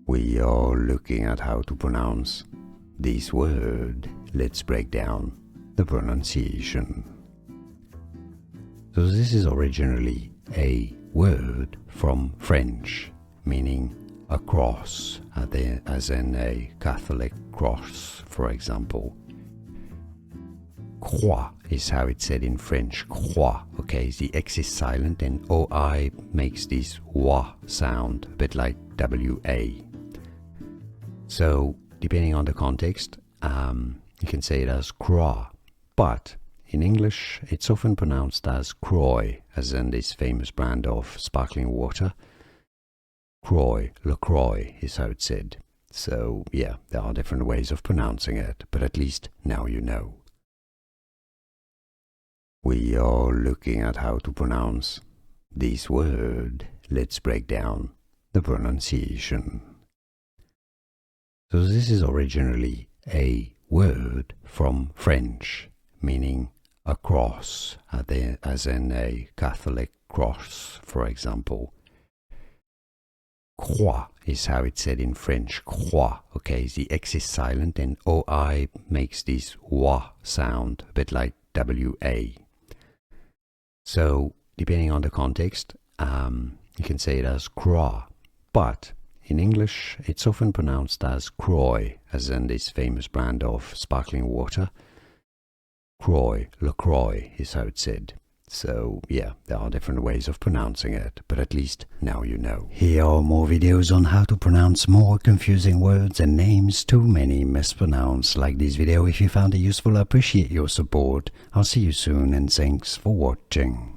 We are looking at how to pronounce this word. Let's break down the pronunciation. So this is originally a word from French, meaning a cross, as in a Catholic cross, for example. Croix is how it's said in French, croix, okay? The X is silent and OI makes this wa sound, a bit like WA. So, depending on the context, you can say it as croix, but in English, it's often pronounced as Croix, as in this famous brand of sparkling water. Croix, Le Croix is how it's said. So, yeah, there are different ways of pronouncing it, but at least now you know. We are looking at how to pronounce this word. Let's break down the pronunciation. So this is originally a word from French, meaning a cross, as in a Catholic cross, for example. Croix is how it's said in French, croix, okay? The X is silent and OI makes this wa sound, a bit like WA. So, depending on the context, you can say it as croix, but in English, it's often pronounced as Croix, as in this famous brand of sparkling water. Croix, Le Croix is how it's said. So, yeah, there are different ways of pronouncing it, but at least now you know. Here are more videos on how to pronounce more confusing words and names too many mispronounced. Like this video if you found it useful. I appreciate your support. I'll see you soon and thanks for watching.